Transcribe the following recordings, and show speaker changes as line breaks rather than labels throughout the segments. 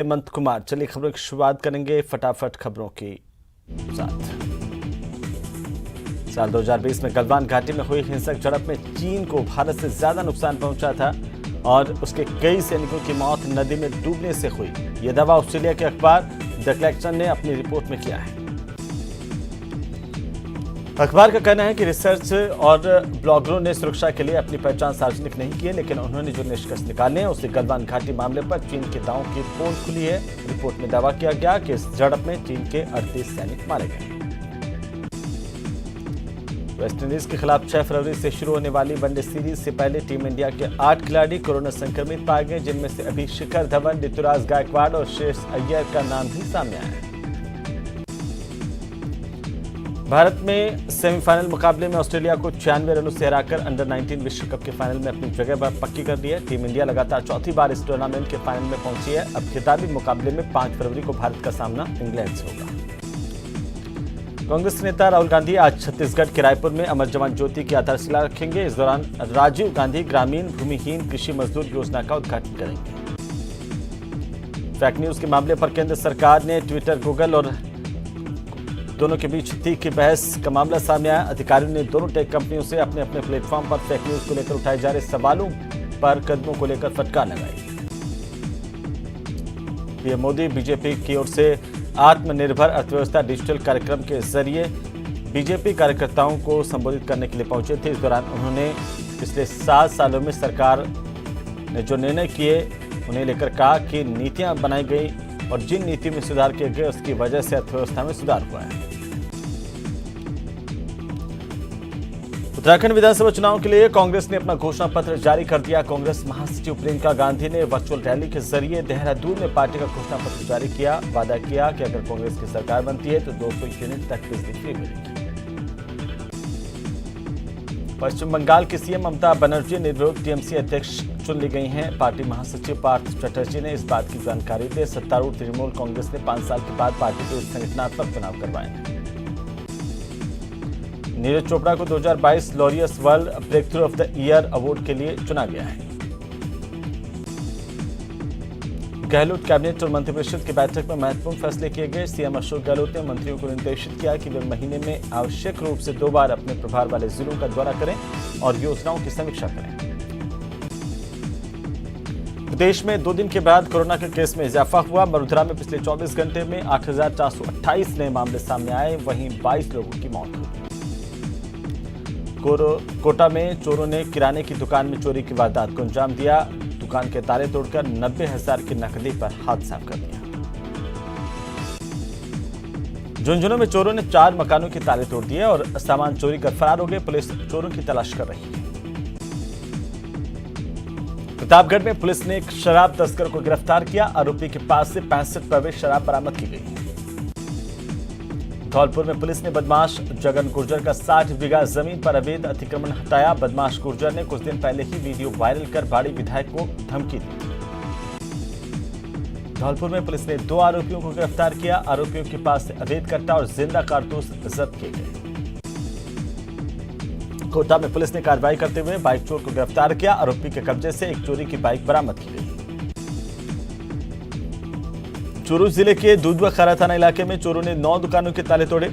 हेमंत कुमार। चलिए खबरों की शुरुआत करेंगे फटाफट खबरों के साथ। साल 2020 में गलवान घाटी में हुई हिंसक झड़प में चीन को भारत से ज्यादा नुकसान पहुंचा था और उसके कई सैनिकों की मौत नदी में डूबने से हुई। यह दावा ऑस्ट्रेलिया के अखबार द कलेक्शन ने अपनी रिपोर्ट में किया है। अखबार का कहना है कि रिसर्च और ब्लॉगरों ने सुरक्षा के लिए अपनी पहचान सार्वजनिक नहीं की है, लेकिन उन्होंने जो निष्कर्ष निकाले हैं उससे गलवान घाटी मामले पर चीन के दावों की पोल खुली है। रिपोर्ट में दावा किया गया कि इस झड़प में चीन के 38 सैनिक मारे गए। वेस्टइंडीज के खिलाफ 6 फरवरी से शुरू होने वाली वनडे सीरीज से पहले टीम इंडिया के 8 खिलाड़ी कोरोना संक्रमित पाए गए, जिनमें से अभी शिखर धवन, ऋतुराज गायकवाड़ और श्रेयस अय्यर का नाम भी सामने आया है। भारत में सेमीफाइनल मुकाबले में ऑस्ट्रेलिया को 96 रनों से हराकर अंडर 19 विश्व कप के फाइनल में अपनी जगह पक्की कर दी है। टीम इंडिया लगातार चौथी बार इस टूर्नामेंट के फाइनल में पहुंची है। अब खिताबी मुकाबले में 5 फरवरी को भारत का सामना इंग्लैंड से होगा। कांग्रेस नेता राहुल गांधी आज छत्तीसगढ़ के रायपुर में अमर जवान ज्योति की आधारशिला रखेंगे। इस दौरान राजीव गांधी ग्रामीण भूमिहीन कृषि मजदूर योजना का उद्घाटन करेंगे। फेक न्यूज के मामले पर केंद्र सरकार ने ट्विटर, गूगल और दोनों के बीच तीखी बहस का मामला सामने आया। अधिकारियों ने दोनों टेक कंपनियों से अपने अपने प्लेटफॉर्म पर फेक न्यूज को लेकर उठाए जा रहे सवालों पर कदमों को लेकर फटकार लगाई। पीएम मोदी बीजेपी की ओर से आत्मनिर्भर अर्थव्यवस्था डिजिटल कार्यक्रम के जरिए बीजेपी कार्यकर्ताओं को संबोधित करने के लिए पहुंचे थे। इस दौरान उन्होंने पिछले 7 सालों में सरकार ने जो निर्णय किए उन्हें लेकर कहा कि नीतियां बनाई गई और जिन नीति में सुधार किए गए उसकी वजह से अर्थव्यवस्था में सुधार हुआ है। उत्तराखंड विधानसभा चुनाव के लिए कांग्रेस ने अपना घोषणा पत्र जारी कर दिया। कांग्रेस महासचिव प्रियंका गांधी ने वर्चुअल रैली के जरिए देहरादून में पार्टी का घोषणा पत्र जारी किया। वादा किया कि अगर कांग्रेस की सरकार बनती है तो 200 यूनिट तक बिजली फ्री मिलेगी। पश्चिम बंगाल की सीएम ममता बनर्जी निर्विरोध टीएमसी अध्यक्ष चुन ली गई हैं। पार्टी महासचिव पार्थ चटर्जी ने इस बात की जानकारी दी। सत्तारूढ़ तृणमूल कांग्रेस ने 5 साल के बाद पार्टी के संगठनात्मक चुनाव करवाए। नीरज चोपड़ा को 2022 Laureus world breakthrough of the year award के लिए चुना गया है। गहलोत कैबिनेट और मंत्रिपरिषद की बैठक में महत्वपूर्ण फैसले किए गए। सीएम अशोक गहलोत ने मंत्रियों को निर्देशित किया कि वे महीने में आवश्यक रूप से 2 बार अपने प्रभार वाले जिलों का दौरा करें और योजनाओं की समीक्षा करें। प्रदेश में 2 दिन के बाद कोरोना के केस में इजाफा हुआ। मरुधरा में पिछले 24 घंटे में 8,428 नए मामले सामने आए, वहीं 22 लोगों की मौत हुई। कोटा में चोरों ने किराने की दुकान में चोरी की वारदात को अंजाम दिया। दुकान के ताले तोड़कर 90,000 की नकदी पर हाथ साफ कर दिया। झुंझुनू में चोरों ने 4 मकानों के ताले तोड़ दिए और सामान चोरी कर फरार हो गए। पुलिस चोरों की तलाश कर रही है। प्रतापगढ़ में पुलिस ने एक शराब तस्कर को गिरफ्तार किया। आरोपी के पास से 65 प्रवेश शराब बरामद की गई। धौलपुर में पुलिस ने बदमाश जगन गुर्जर का 60 बीघा जमीन पर अवैध अतिक्रमण हटाया। बदमाश गुर्जर ने कुछ दिन पहले ही वीडियो वायरल कर बाड़ी विधायक को धमकी दी। धौलपुर में पुलिस ने 2 आरोपियों को गिरफ्तार किया। आरोपियों के पास से अवैध कट्टा और जिंदा कारतूस जब्त किए गए। कोटा में पुलिस ने कार्रवाई करते हुए बाइक चोर को गिरफ्तार किया। आरोपी के कब्जे से एक चोरी की बाइक बरामद की गई। चूरू जिले के दूधवा खारा थाना इलाके में चोरों ने 9 दुकानों के ताले तोड़े।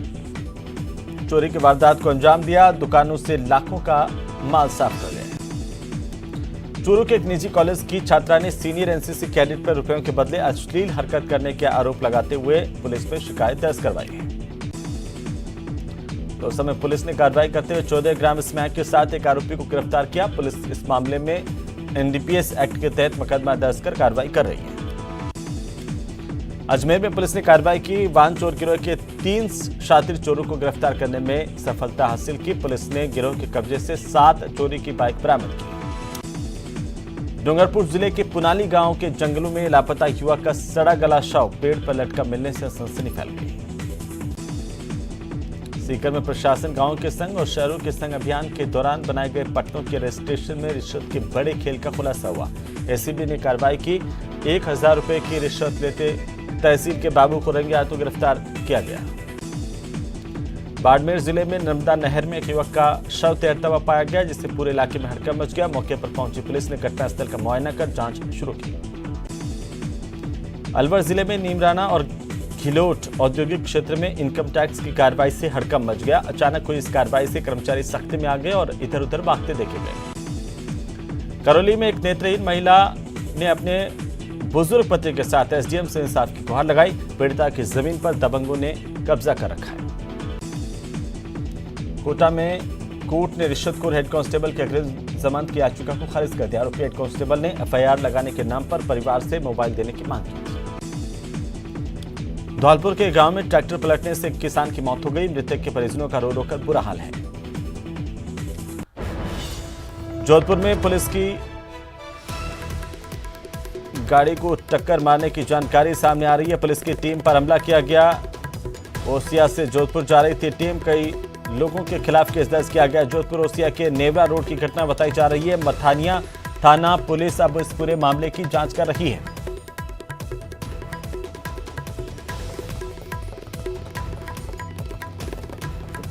चोरी की वारदात को अंजाम दिया। दुकानों से लाखों का माल साफ कर गए। चूरू के एक निजी कॉलेज की छात्रा ने सीनियर एनसीसी कैडेट पर रुपयों के बदले अश्लील हरकत करने के आरोप लगाते हुए पुलिस पर शिकायत दर्ज करवाई है। तो उस समय पुलिस ने कार्रवाई करते हुए 14 ग्राम स्मैक के साथ एक आरोपी को गिरफ्तार किया। पुलिस इस मामले में एनडीपीएस एक्ट के तहत मुकदमा दर्ज कर कार्रवाई कर रही है। अजमेर में पुलिस ने कार्रवाई की। वाहन चोर गिरोह के 3 शातिर चोरों को गिरफ्तार करने में सफलता हासिल की। पुलिस ने गिरोह के कब्जे से 7 चोरी की बाइक बरामद की। डूंगरपुर जिले के पुनाली गांव के जंगलों में लापता युवक का सड़ा गला शव पेड़ पर लटका मिलने से सनसनी फैल गई। सीकर में प्रशासन गांव के संग और शहरों के संग अभियान के दौरान बनाए गए पट्टों के रजिस्ट्रेशन में रिश्वत के बड़े खेल का खुलासा हुआ। एसीबी ने कार्रवाई की। 1,000 रुपए की रिश्वत लेते तहसील के बाबू को रंगे हाथों गिरफ्तार किया गया। बाड़मेर जिले में नर्मदा नहर में एक युवक का शव तैरता हुआ पाया गया, जिससे पूरे इलाके में हड़कंप मच गया। मौके पर पहुंची पुलिस ने घटनास्थल का मुआयना कर जांच शुरू की। अलवर जिले में नीमराना और खिलोट औद्योगिक क्षेत्र में इनकम टैक्स की कार्रवाई से हड़कंप मच गया। अचानक हुई इस कार्रवाई से कर्मचारी सख्ती में आ गए और इधर उधर भागते देखे गए। करौली में एक नेत्रहीन महिला ने अपने बुजुर्ग पति के साथ एसडीएम से इंसाफ की गुहार लगाई। पीड़िता की जमीन पर दबंगों ने कब्जा कर रखा है। कोटा में कोर्ट ने रिश्वतखोर हेड कांस्टेबल की अग्रिम जमानत की याचिका को खारिज कर दिया। आरोपी हेड कांस्टेबल ने एफआईआर लगाने के नाम पर परिवार से मोबाइल देने की मांग की। धौलपुर के गांव में ट्रैक्टर पलटने से एक किसान की मौत हो गई। मृतक के परिजनों का रो रो कर बुरा हाल है। जोधपुर में पुलिस की गाड़ी को टक्कर मारने की जानकारी सामने आ रही है। पुलिस की टीम पर हमला किया गया। ओसिया से जोधपुर जा रही थी टीम। कई लोगों के खिलाफ केस दर्ज किया गया। जोधपुर ओसिया के नेवरा रोड की घटना बताई जा रही है। मथानिया थाना पुलिस अब इस पूरे मामले की जांच कर रही है।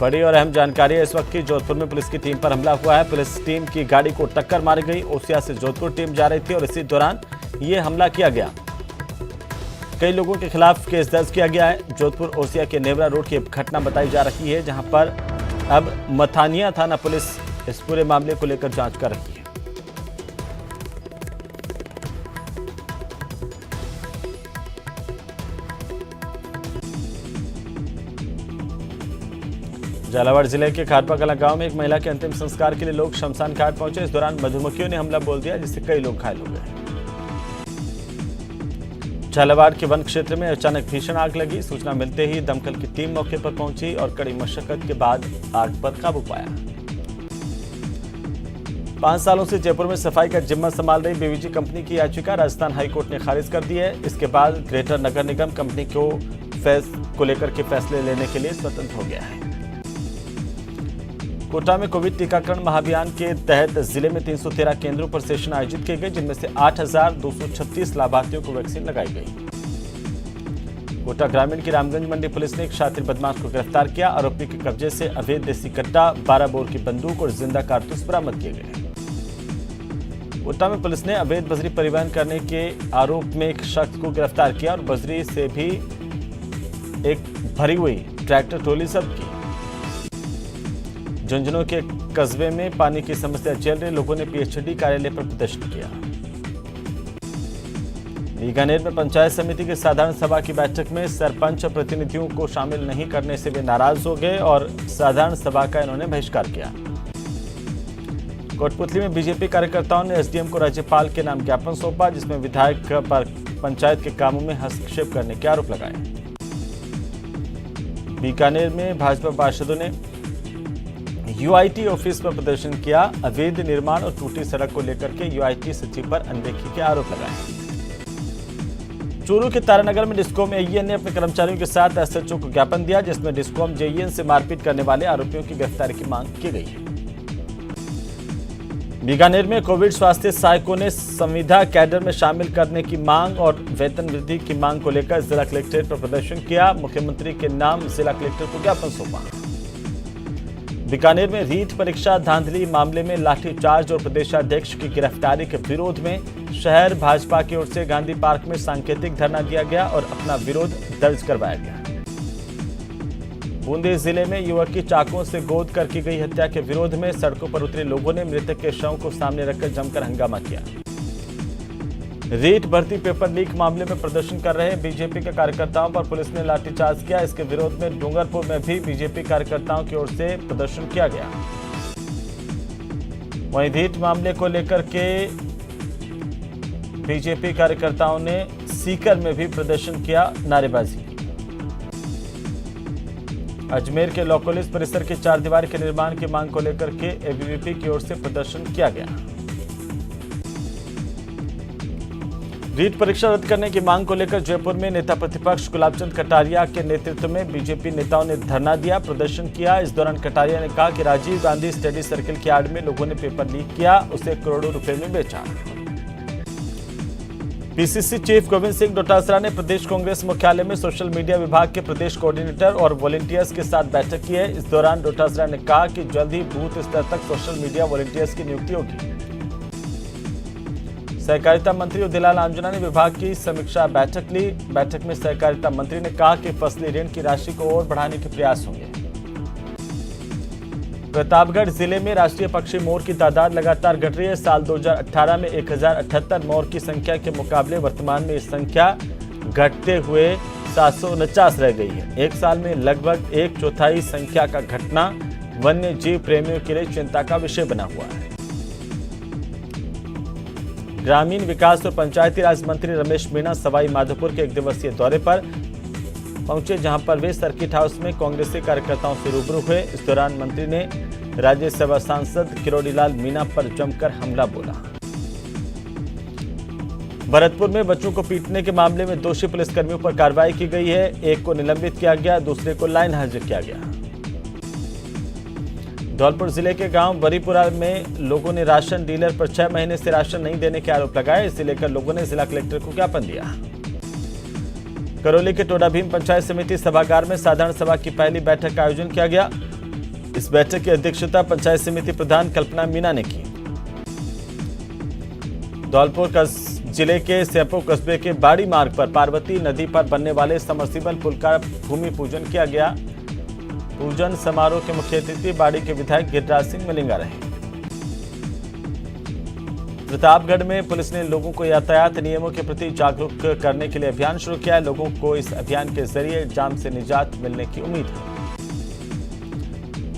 बड़ी और अहम जानकारी है इस वक्त की। जोधपुर में पुलिस की टीम पर हमला हुआ है। पुलिस टीम की गाड़ी को टक्कर मारी गई। ओसिया से जोधपुर टीम जा रही थी और इसी दौरान ये हमला किया गया। कई लोगों के खिलाफ केस दर्ज किया गया है। जोधपुर ओसिया के नेवरा रोड की घटना बताई जा रही है, जहां पर अब मथानिया थाना पुलिस इस पूरे मामले को लेकर जांच कर रही है। झालावाड़ जिले के खारपा कला गांव में एक महिला के अंतिम संस्कार के लिए लोग शमशान घाट पहुंचे। इस दौरान मधुमक्खियों ने हमला बोल दिया, जिससे कई लोग घायल हो गए। झालावाड़ के वन क्षेत्र में अचानक भीषण आग लगी। सूचना मिलते ही दमकल की टीम मौके पर पहुंची और कड़ी मशक्कत के बाद आग पर काबू पाया। 5 सालों से जयपुर में सफाई का जिम्मा संभाल रही बीवीजी कंपनी की याचिका राजस्थान हाईकोर्ट ने खारिज कर दी है। इसके बाद ग्रेटर नगर निगम कंपनी को लेकर के फैसले लेने के लिए स्वतंत्र हो गया है। कोटा में कोविड टीकाकरण महाअभियान के तहत जिले में 313 केंद्रों पर सेशन आयोजित किए गए, जिनमें से 8,236 लाभार्थियों को वैक्सीन लगाई गई। कोटा ग्रामीण की रामगंज मंडी पुलिस ने एक शातिर बदमाश को गिरफ्तार किया। आरोपी के कब्जे से अवैध देसी कट्टा, 12 बोर की बंदूक और जिंदा कारतूस बरामद किए गए। कोटा में पुलिस ने अवैध बजरी परिवहन करने के आरोप में एक शख्स को गिरफ्तार किया और बजरी से भी एक भरी हुई ट्रैक्टर ट्रॉली जब्त की। झुंझुनू के कस्बे में पानी की समस्या झेल रहे लोगों ने पीएचडी कार्यालय पर प्रदर्शन किया। बीकानेर में पंचायत समिति की साधारण सभा की बैठक में सरपंच और प्रतिनिधियों को शामिल नहीं करने से वे नाराज हो गए और साधारण सभा का इन्होंने बहिष्कार किया। कोटपुतली में बीजेपी कार्यकर्ताओं ने एसडीएम को राज्यपाल के नाम ज्ञापन सौंपा, जिसमें विधायक पर पंचायत के कामों में हस्तक्षेप करने के आरोप लगाए। बीकानेर में भाजपा पार्षदों ने यूआईटी ऑफिस पर प्रदर्शन किया। अवैध निर्माण और टूटी सड़क को लेकर के यूआईटी सचिव पर अनदेखी के आरोप लगाए। चूरू के तारानगर में डिस्कॉम एईएन ने अपने कर्मचारियों के साथ एसएचओ को ज्ञापन दिया, जिसमें डिस्कॉम जेईएन से मारपीट करने वाले आरोपियों की गिरफ्तारी की मांग की गई है। बीकानेर में कोविड स्वास्थ्य सहायकों ने संविदा कैडर में शामिल करने की मांग और वेतन वृद्धि की मांग को लेकर जिला कलेक्ट्रेट पर प्रदर्शन किया। मुख्यमंत्री के नाम जिला कलेक्टर को ज्ञापन सौंपा। बीकानेर में रीट परीक्षा धांधली मामले में लाठीचार्ज और प्रदेशाध्यक्ष की गिरफ्तारी के विरोध में शहर भाजपा की ओर से गांधी पार्क में सांकेतिक धरना दिया गया और अपना विरोध दर्ज करवाया गया। बूंदी जिले में युवक की चाकुओं से गोद कर की गई हत्या के विरोध में सड़कों पर उतरे लोगों ने मृतक के शव को सामने रखकर जमकर हंगामा किया। रीट भर्ती पेपर लीक मामले में प्रदर्शन कर रहे बीजेपी के कार्यकर्ताओं पर पुलिस ने लाठीचार्ज किया। इसके विरोध में डूंगरपुर में भी बीजेपी कार्यकर्ताओं की ओर से प्रदर्शन किया गया। वहीं रीट मामले को लेकर के बीजेपी कार्यकर्ताओं ने सीकर में भी प्रदर्शन किया, नारेबाजी की। अजमेर के लॉकोलिस परिसर के 4 दीवार के निर्माण की मांग को लेकर के एबीवीपी की ओर से प्रदर्शन किया गया। रीट परीक्षा रद्द करने की मांग को लेकर जयपुर में नेता प्रतिपक्ष गुलाबचंद कटारिया के नेतृत्व में बीजेपी नेताओं ने धरना दिया, प्रदर्शन किया। इस दौरान कटारिया ने कहा कि राजीव गांधी स्टडी सर्किल की आड़ में लोगों ने पेपर लीक किया, उसे करोड़ों रुपए में बेचा। पीसीसी चीफ गोविंद सिंह डोटासरा ने प्रदेश कांग्रेस मुख्यालय में सोशल मीडिया विभाग के प्रदेश कोऑर्डिनेटर और वॉलंटियर्स के साथ बैठक की है। इस दौरान डोटासरा ने कहा कि जल्द ही बूथ स्तर तक सोशल मीडिया वॉलंटियर्स की नियुक्ति होगी। सहकारिता मंत्री उदयलाल आंजना ने विभाग की समीक्षा बैठक ली। बैठक में सहकारिता मंत्री ने कहा कि फसली ऋण की राशि को और बढ़ाने के प्रयास होंगे। प्रतापगढ़ जिले में राष्ट्रीय पक्षी मोर की तादाद लगातार घट रही है। साल 2018 में 1078 मोर की संख्या के मुकाबले वर्तमान में इस संख्या घटते हुए 749 रह गई है। एक साल में लगभग 1/4 संख्या का घटना वन्य जीव प्रेमियों के लिए चिंता का विषय बना हुआ है। ग्रामीण विकास और पंचायती राज मंत्री रमेश मीणा सवाई माधोपुर के एक दिवसीय दौरे पर पहुंचे, जहां पर वे सर्किट हाउस में कांग्रेसी कार्यकर्ताओं से रूबरू हुए। इस दौरान मंत्री ने राज्यसभा सांसद किरोड़ीलाल मीणा पर जमकर हमला बोला। भरतपुर में बच्चों को पीटने के मामले में दोषी पुलिसकर्मियों पर कार्रवाई की गई है। एक को निलंबित किया गया, दूसरे को लाइन हाजिर किया गया। धौलपुर जिले के गांव बरीपुरा में लोगों ने राशन डीलर पर 6 महीने से राशन नहीं देने के आरोप लगाए। इसे लेकर लोगों ने जिला कलेक्टर को ज्ञापन दिया। करौली के टोडा भीम पंचायत समिति सभागार में साधारण सभा की पहली बैठक का आयोजन किया गया। इस बैठक की अध्यक्षता पंचायत समिति प्रधान कल्पना मीणा ने की। धौलपुर जिले के सेपो कस्बे के बाड़ी मार्ग पर पार्वती नदी पर बनने वाले समरसीबल पुल का भूमि पूजन किया गया। पूजन समारोह के मुख्य अतिथि बाड़ी के विधायक गिरिराज सिंह मलिंगा रहे। प्रतापगढ़ में पुलिस ने लोगों को यातायात नियमों के प्रति जागरूक करने के लिए अभियान शुरू किया है। लोगों को इस अभियान के जरिए जाम से निजात मिलने की उम्मीद है।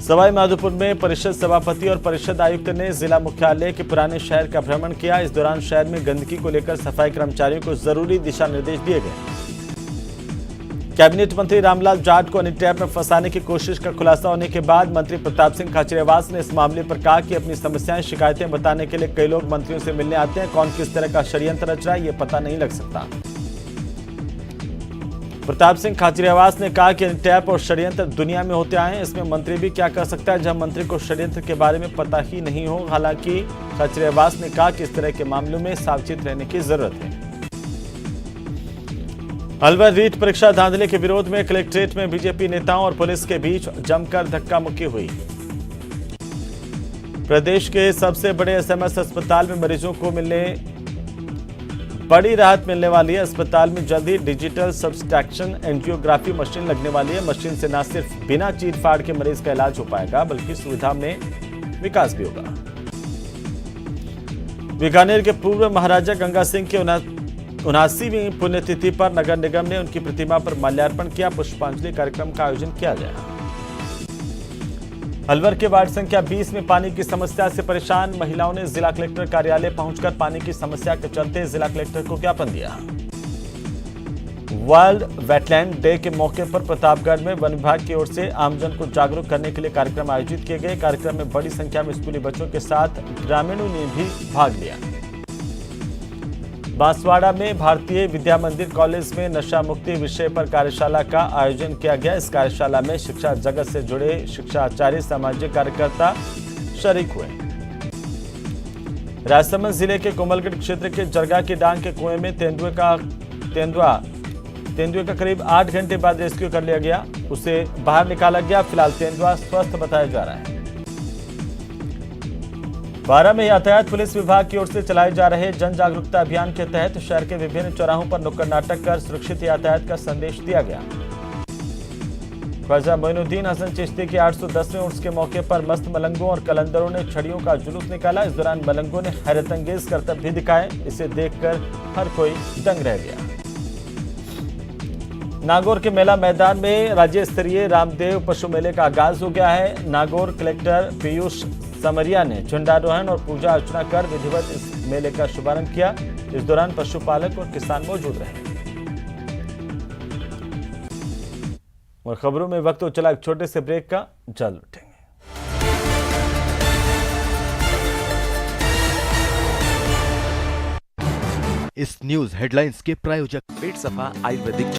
सवाई माधोपुर में परिषद सभापति और परिषद आयुक्त ने जिला मुख्यालय के पुराने शहर का भ्रमण किया। इस दौरान शहर में गंदगी को लेकर सफाई कर्मचारियों को जरूरी दिशा निर्देश दिए गए। कैबिनेट मंत्री रामलाल जाट को हनी ट्रैप में फंसाने की कोशिश का खुलासा होने के बाद मंत्री प्रताप सिंह खाचरियावास ने इस मामले पर कहा कि अपनी समस्याएं शिकायतें बताने के लिए कई लोग मंत्रियों से मिलने आते हैं। कौन किस तरह का षड्यंत्र रच रहा है, ये पता नहीं लग सकता। प्रताप सिंह खाचरियावास ने कहा कि हनी ट्रैप और षड्यंत्र दुनिया में होते आए हैं, इसमें मंत्री भी क्या कर सकता है जब मंत्री को षड्यंत्र के बारे में पता ही नहीं हो। हालांकि खाचरियावास ने कहा कि इस तरह के मामलों में सावचेत रहने की जरूरत है। अलवर रीट परीक्षा धांधली के विरोध में कलेक्ट्रेट में बीजेपी नेताओं और पुलिस के बीच जमकर धक्का मुक्की हुई। प्रदेश के सबसे बड़े एसएमएस अस्पताल में मरीजों को बड़ी राहत मिलने वाली है। अस्पताल में जल्द ही डिजिटल सब्सट्रैक्शन एंजियोग्राफी मशीन लगने वाली है। मशीन से न सिर्फ बिना चीर-फाड़ के मरीज का इलाज हो पाएगा, बल्कि सुविधा में विकास भी होगा। बीकानेर के पूर्व महाराजा गंगा सिंह के 79वीं पुण्यतिथि पर नगर निगम ने उनकी प्रतिमा पर माल्यार्पण किया। पुष्पांजलि कार्यक्रम का आयोजन किया गया। अलवर के वार्ड संख्या 20 में पानी की समस्या से परेशान महिलाओं ने जिला कलेक्टर कार्यालय पहुंचकर पानी की समस्या के चलते जिला कलेक्टर को ज्ञापन दिया। वर्ल्ड वेटलैंड डे के मौके पर प्रतापगढ़ में वन विभाग की ओर से आमजन को जागरूक करने के लिए कार्यक्रम आयोजित किए गए। कार्यक्रम में बड़ी संख्या में स्कूली बच्चों के साथ ग्रामीणों ने भी भाग लिया। बांसवाड़ा में भारतीय विद्या मंदिर कॉलेज में नशा मुक्ति विषय पर कार्यशाला का आयोजन किया गया। इस कार्यशाला में शिक्षा जगत से जुड़े शिक्षाचार्य, सामाजिक कार्यकर्ता शरीक हुए। राजसमंद जिले के कोमलगढ़ क्षेत्र के जरगा की डांग के कुएं में तेंदुए का करीब 8 घंटे बाद रेस्क्यू कर लिया गया। उसे बाहर निकाला गया। फिलहाल तेंदुआ स्वस्थ बताया जा रहा है। बारां में यातायात पुलिस विभाग की ओर से चलाए जा रहे जन जागरूकता अभियान के तहत शहर के विभिन्न चौराहों पर नुक्कड़ नाटक कर सुरक्षित यातायात का संदेश दिया गया। ख्वाजा मोइनुद्दीन हसन चिश्ती के 810वें उर्स के मौके पर मस्त मलंगों और कलंदरों ने छड़ियों का जुलूस निकाला। इस दौरान मलंगों ने हैरतअंगेज करतब भी दिखाए। इसे देखकर हर कोई दंग रह गया। नागौर के मेला मैदान में राज्य स्तरीय रामदेव पशु मेले का आगाज हो गया है। नागौर कलेक्टर पीयूष समरिया ने झंडारोहण और पूजा अर्चना कर विधिवत इस मेले का शुभारंभ किया। इस दौरान पशुपालक और किसान मौजूद रहे। और खबरों में वक्त हो चला एक छोटे से ब्रेक का, जल्द लौटेंगे।
इस न्यूज हेडलाइंस के प्रायोजक
पेट सफा आयुर्वेदिक